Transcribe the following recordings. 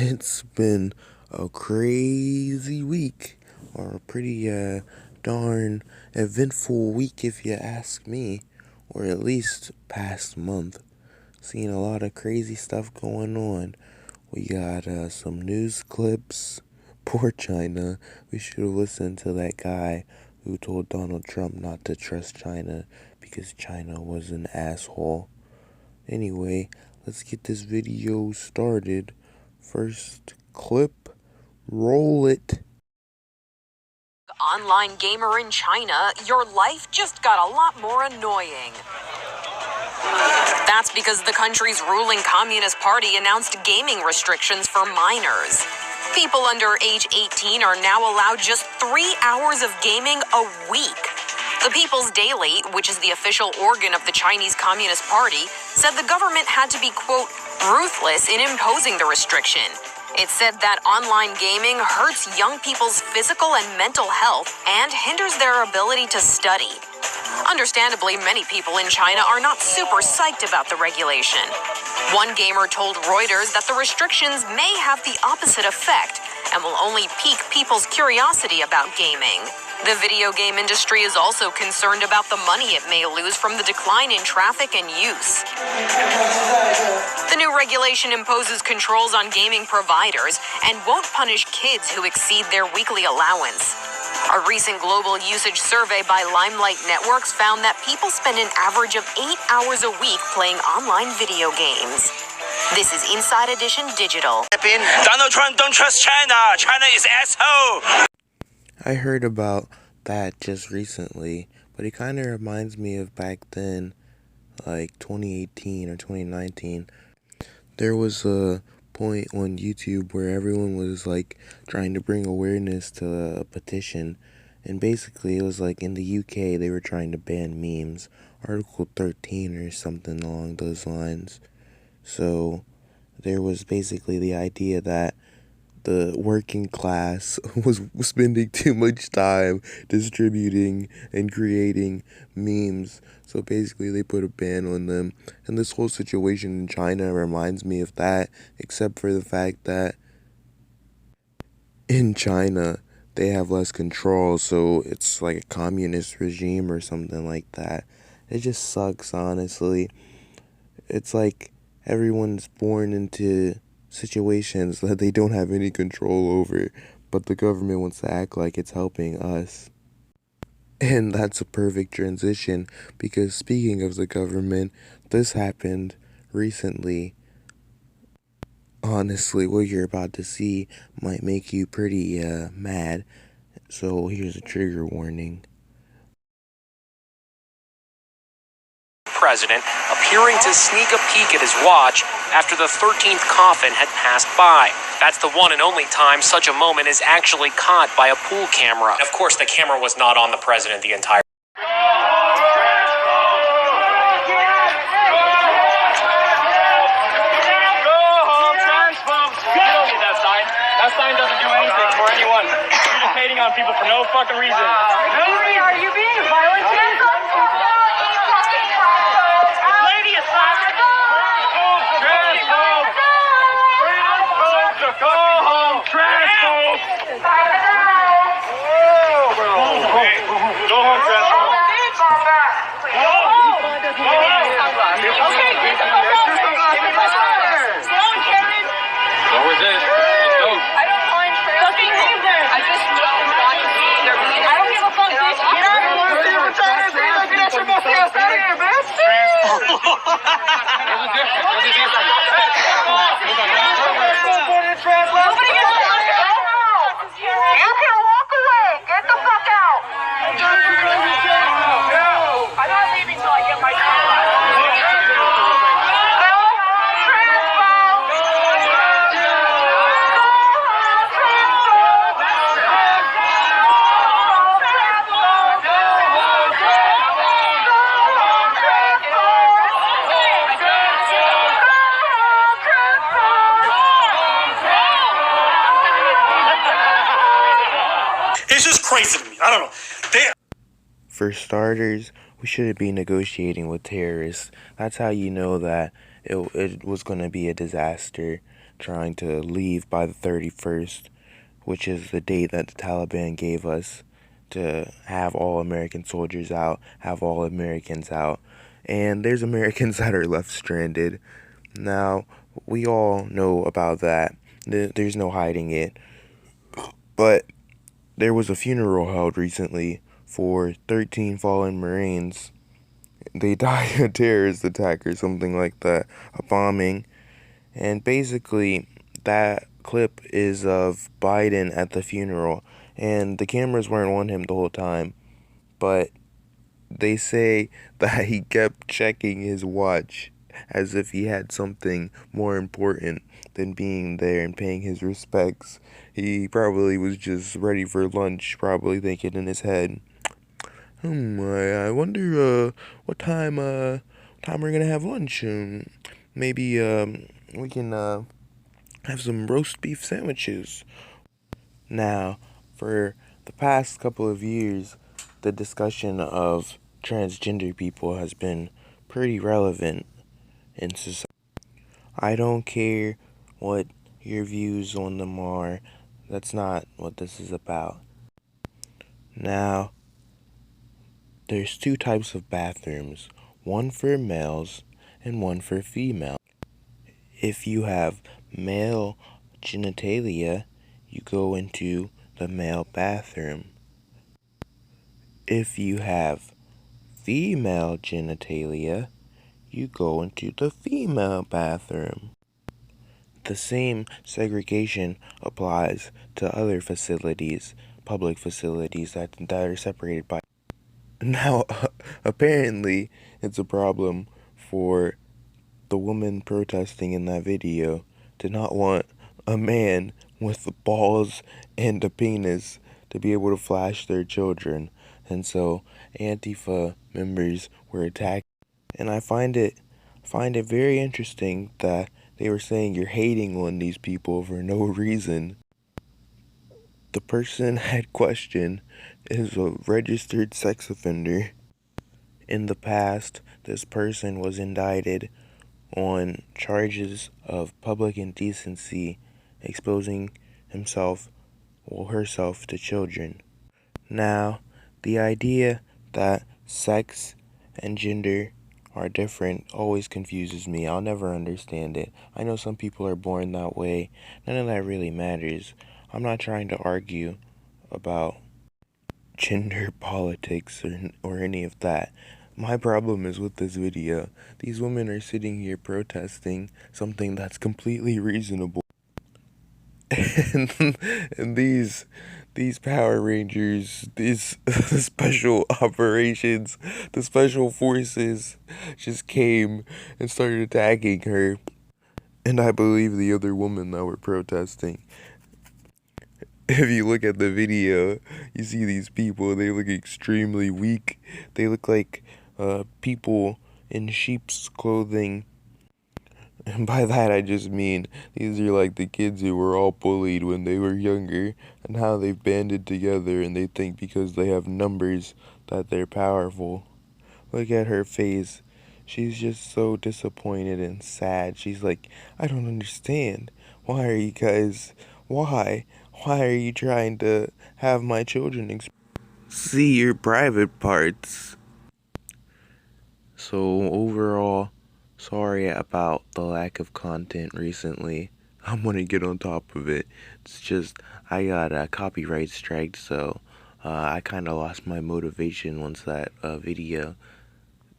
It's been a crazy week, or a pretty darn eventful week if you ask me, or at least past month. Seen a lot of crazy stuff going on. We got some news clips. Poor China. We should have listened to that guy who told Donald Trump not to trust China because China was an asshole. Anyway, let's get this video started. First clip, roll it. Online gamer in China, your life just got a lot more annoying. That's because the country's ruling Communist Party announced gaming restrictions for minors. People under age 18 are now allowed just 3 hours of gaming a week. The People's Daily, which is the official organ of the Chinese Communist Party, said the government had to be, quote, ruthless in imposing the restriction. It said that online gaming hurts young people's physical and mental health and hinders their ability to study. Understandably, many people in China are not super psyched about the regulation. One gamer told Reuters that the restrictions may have the opposite effect and will only pique people's curiosity about gaming. The video game industry is also concerned about the money it may lose from the decline in traffic and use. The new regulation imposes controls on gaming providers and won't punish kids who exceed their weekly allowance. A recent global usage survey by Limelight Networks found that people spend an average of 8 hours a week playing online video games. This is Inside Edition Digital. Donald Trump don't trust China. China is asshole. I heard about that just recently, but it kind of reminds me of back then, like 2018 or 2019. There was a point on YouTube where everyone was like trying to bring awareness to a petition, and basically it was like in the UK they were trying to ban memes, Article 13 or something along those lines. So there was basically the idea that the working class was spending too much time distributing and creating memes. So basically they put a ban on them. And this whole situation in China reminds me of that, except for the fact that in China they have less control, so it's like a communist regime or something like that. It just sucks, honestly. It's like everyone's born into situations that they don't have any control over, but the government wants to act like it's helping us. And that's a perfect transition, because speaking of the government, this happened recently. Honestly, what you're about to see might make you pretty mad, so here's a trigger warning. President appearing to sneak a peek at his watch after the 13th coffin had passed by. That's the one and only time such a moment is actually caught by a pool camera. Of course, the camera was not on the president the entire That sign doesn't do anything for anyone. You're just hating on people for no fucking reason. Really? Are you being violent here? Lady is transphobe. Go home. Transphobe. Whoa, bro. Go home, transphobe. Okay, get the fuck out. Slow, Karen. What was this? I don't mind fucking leave there. I just don't want to be there. I don't give a fuck, bitch. Get out of here. Get your motherfucking ass out of here, bitch. There's a difference. Nobody gets out. You can walk away. Get the fuck out. I'm not leaving till I get my It's just crazy to me. I don't know. For starters, we shouldn't be negotiating with terrorists. That's how you know that it was going to be a disaster. trying to leave by the 31st, which is the date that the Taliban gave us to have all American soldiers out, have all Americans out. And there's Americans that are left stranded. Now, we all know about that. There's no hiding it. But there was a funeral held recently for 13 fallen Marines. They died in a terrorist attack or something like that, a bombing. And basically, that clip is of Biden at the funeral, and the cameras weren't on him the whole time, but they say that he kept checking his watch as if he had something more important than being there and paying his respects. He probably was just ready for lunch, probably thinking in his head, I wonder what time we're gonna have lunch. Maybe we can have some roast beef sandwiches. Now, for the past couple of years, the discussion of transgender people has been pretty relevant in society. I don't care what your views on them are. That's not what this is about. Now, there's two types of bathrooms, one for males and one for females. If you have male genitalia, you go into the male bathroom. If you have female genitalia, you go into the female bathroom. The same segregation applies to other facilities, public facilities that are separated by. Now, apparently, it's a problem for the woman protesting in that video to not want a man with balls and a penis to be able to flash their children. And so Antifa members were attacked. And I find it very interesting that they were saying you're hating on these people for no reason. The person had questioned is a registered sex offender. In the past, this person was indicted on charges of public indecency, exposing himself or herself to children. Now, the idea that sex and gender are different always confuses me. I'll never understand it. I know some people are born that way. None of that really matters. I'm not trying to argue about gender politics or any of that. My problem is with this video. These women are sitting here protesting something that's completely reasonable. And these Power Rangers, these special operations, the special forces just came and started attacking her. And I believe the other woman that were protesting. If you look at the video, you see these people, they look extremely weak. They look like people in sheep's clothing. And by that I just mean these are like the kids who were all bullied when they were younger and how they've banded together and they think because they have numbers that they're powerful. Look at her face. She's just so disappointed and sad. She's like, I don't understand. Why are you guys... Why? Why are you trying to have my children see your private parts? So overall, sorry about the lack of content recently. I'm gonna get on top of it. It's just, I got a copyright strike, so I kind of lost my motivation once that video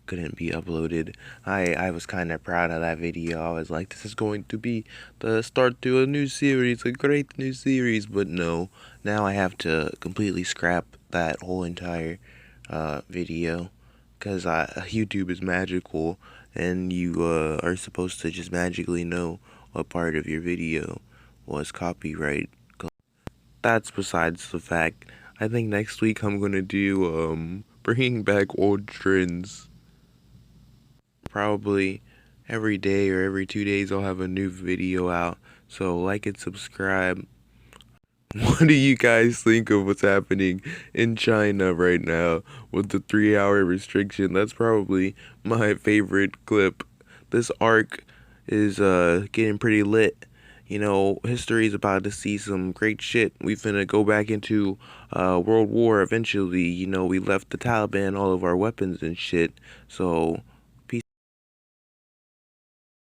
couldn't be uploaded. I was kind of proud of that video. I was like, this is going to be the start to a new series, a great new series, but no. Now I have to completely scrap that whole entire video, because YouTube is magical, and you are supposed to just magically know what part of your video was copyright. That's besides the fact. I think next week I'm gonna do bringing back old trends. Probably every day or every 2 days I'll have a new video out. So like and subscribe. What do you guys think of what's happening in China right now with the 3-hour restriction? That's probably my favorite clip. This arc is getting pretty lit. You know, history is about to see some great shit. We finna go back into World War eventually. You know, we left the Taliban all of our weapons and shit. So